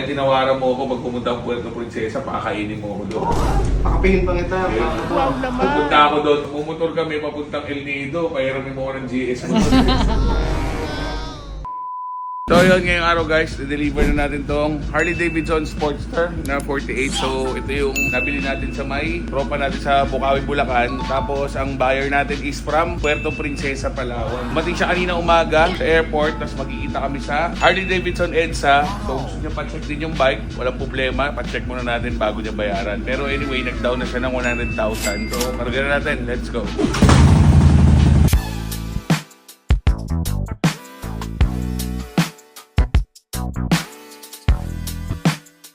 Dahil tinawaran mo ako pag pumunta ang Puerto Princesa, pakakainin mo ako doon. Pakapingin pa kita. Wow naman. Pupunta ako doon, pumotor kami papuntang El Nido, pairamin mo ako ng GS mo. So yun, ngayong araw guys, deliver na natin tong Harley Davidson Sportster na 48. So ito yung nabili natin sa may tropa natin sa Bukawi, Bulacan. Tapos ang buyer natin is from Puerto Princesa, Palawan. Dumating siya kanina umaga sa airport, tapos magkikita kami sa Harley Davidson EDSA. So gusto niya pa-check din yung bike, walang problema, pa-check muna natin bago niya bayaran. Pero anyway, nag-down na siya ng 100,000. So karga na natin, let's go!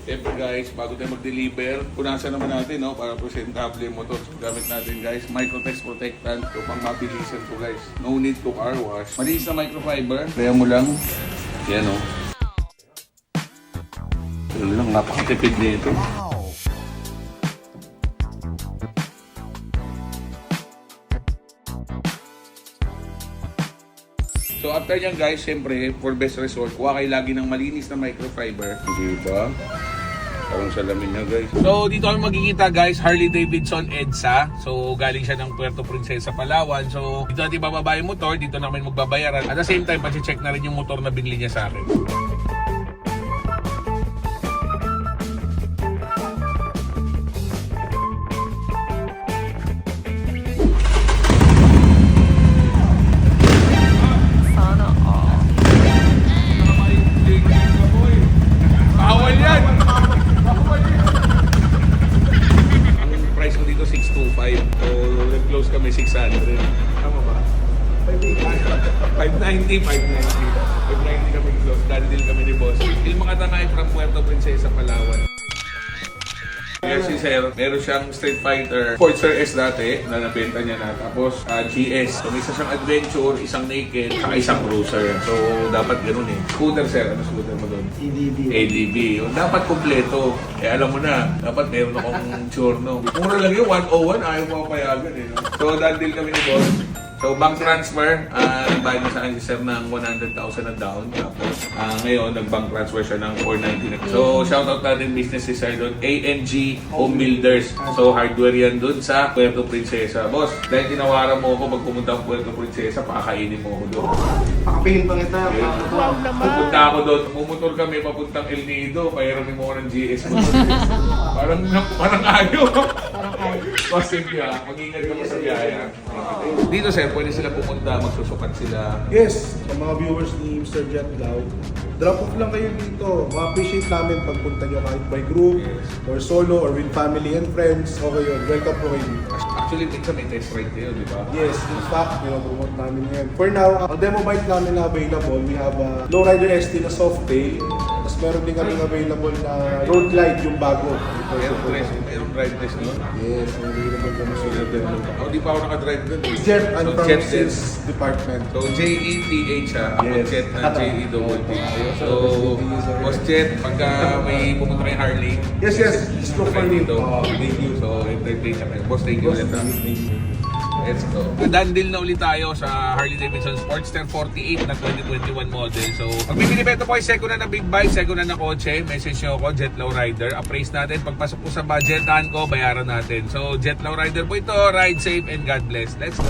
Siyempre guys, bago tayo mag-deliver, punasan naman natin no, para presentable yung motor. So gamit natin guys, microtex protectant. So pang mabilisan to guys. No need to car wash. Malinis na microfiber. Kaya mo lang, yan o. Pero lang, napakatipid nito. So after nyan guys, siyempre, for best result, kuha kayo lagi ng malinis na microfiber. Hindi ba? Parang salamin na guys. So dito kami magkikita guys, Harley Davidson EDSA. So galing siya ng Puerto Princesa, Palawan. So dito natin bababa yung motor, dito namin magbabayaran. At the same time, pati-check na rin yung motor na binili niya sa akin. Bawal yan! Ko dito 625. So, nag-close kami 600. Tama ba? 590 kami close. Dahil deal kami ni boss. Ilmang Katangay from Puerto Princesa, Palawan. Yes, si Sir, meron siyang Street Fighter Sportster S dati na nabenta niya na. Tapos GS. So, may isa siyang Adventure, isang Naked, saka isang Cruiser. So, dapat ganun eh. Scooter, Sir. Ano scooter mo doon? ADV. Dapat kompleto. Eh, alam mo na, dapat meron akong Giorno. Mura lang yun, 101. Ayaw mo payagan eh. No? So, dahil deal kami ni boss. So, bank transfer, nagbayad na sa akin si Sir ng 100,000 na down. Tapos, ngayon, nag-bank transfer siya ng 490 na. So, shoutout natin business si Sir doon, ANG Home Builders. So, hardware yan doon sa Puerto Princesa. Boss, dahil tinawaran mo ako pag pumunta ang Puerto Princesa, pakakainin mo ako doon. Pakapingin pa kita. Wow naman. Pupunta ako doon, pumotor kami papuntang El Nido, pairamin mo ako ng GS mo. Parang ayaw. Positive yan. Mag-ingat ka mo sa biyaya. Dito sir, pwede sila pumunta, magsusukat sila. Yes, sa mga viewers ni Mr. Jet Lau, drop off lang kayo dito. Ma-appreciate namin pagpunta nyo kahit by group, or solo, or with family and friends. Okay yun, welcome po kayo dito. Actually, minsan may test ride kayo, di ba? Yes, in fact, promote namin ngayon. For now, ang demo bike namin na available, we have a Lowrider ST na soft tail. Tapos meron din kaming available na road glide yung bago. Merong ride test nyo? Yes, available kami sa demo. Oh, di pa ako nakadrive doon eh. Jet and So, Jet Premises Department. So, JETH ako Yes. Jet na JETT. So, Boss Jet, pagka may pumunta kayong Harley, Yes, just look for me. dito. Thank you. So, entertain na kayo. Boss, thank you ulit. Let's go. Dan deal na ulit tayo sa Harley Davidson Sportster 48 na 2021 model. So, pag bibili po ay second na big bike, second na kotse, message nyo ako, Jet Lau Rider. Appraise natin. Pagpasok po sa budgetan ko, bayaran natin. So, Jet Lau Rider po ito. Ride safe and God bless. Let's go!